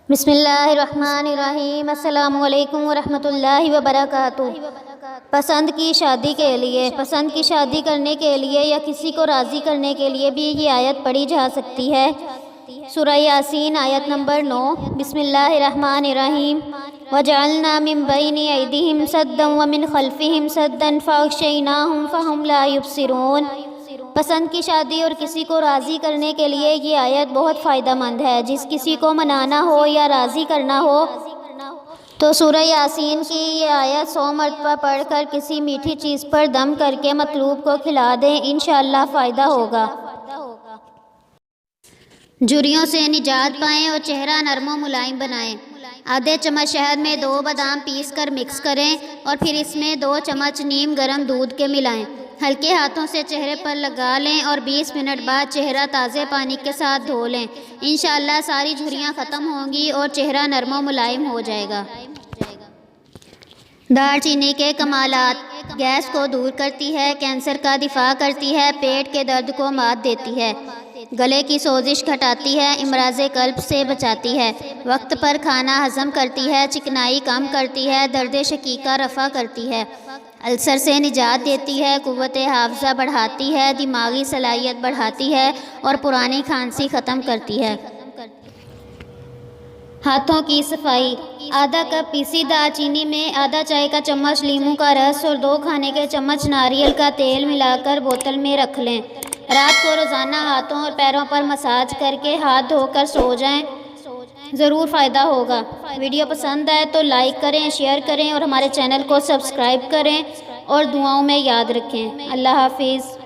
بسم اللہ الرحمن الرحیم۔ السلام علیکم ورحمۃ اللہ وبرکاتہ۔ پسند کی شادی کرنے کے لیے یا کسی کو راضی کرنے کے لیے بھی یہ آیت پڑھی جا سکتی ہے۔ سورہ یاسین آیت نمبر 9۔ بسم اللہ الرحمن الرحیم۔ وَجَعَلْنَا مِن بَيْنِ أَيْدِيهِمْ سَدًّا وَمِنْ خَلْفِهِمْ سَدًّا فَأَغْشَيْنَاهُمْ فَهُمْ لَا يُبْصِرُونَ۔ پسند کی شادی اور کسی کو راضی کرنے کے لیے یہ آیت بہت فائدہ مند ہے۔ جس کسی کو منانا ہو یا راضی کرنا ہو تو سورہ یاسین کی یہ آیت 100 مرتبہ پڑھ کر کسی میٹھی چیز پر دم کر کے مطلوب کو کھلا دیں، انشاءاللہ فائدہ ہوگا۔ جھریوں سے نجات پائیں اور چہرہ نرم و ملائم بنائیں۔ آدھے چمچ شہد میں 2 بادام پیس کر مکس کریں اور پھر اس میں 2 چمچ نیم گرم دودھ کے ملائیں۔ ہلکے ہاتھوں سے چہرے پر لگا لیں اور 20 منٹ بعد چہرہ تازے پانی کے ساتھ دھو لیں۔ انشاءاللہ ساری جھریاں ختم ہوں گی اور چہرہ نرم و ملائم ہو جائے گا۔ دار چینی کے کمالات: گیس کو دور کرتی ہے، کینسر کا دفاع کرتی ہے، پیٹ کے درد کو مات دیتی ہے، گلے کی سوزش گھٹاتی ہے، امراض قلب سے بچاتی ہے، وقت پر کھانا ہضم کرتی ہے، چکنائی کم کرتی ہے، درد شقیقہ رفع کرتی ہے، السر سے نجات دیتی ہے، قوت حافظہ بڑھاتی ہے، دماغی صلاحیت بڑھاتی ہے اور پرانی کھانسی ختم کرتی ہے۔ ہاتھوں کی صفائی: آدھا کپ پیسی دار چینی میں آدھا چائے کا چمچ لیموں کا رس اور 2 کھانے کے چمچ ناریل کا تیل ملا کر بوتل میں رکھ لیں۔ رات کو روزانہ ہاتھوں اور پیروں پر مساج کر کے ہاتھ دھو کر سو جائیں، ضرور فائدہ ہوگا۔ ویڈیو پسند آئے تو لائک کریں، شیئر کریں اور ہمارے چینل کو سبسکرائب کریں اور دعاؤں میں یاد رکھیں۔ اللہ حافظ۔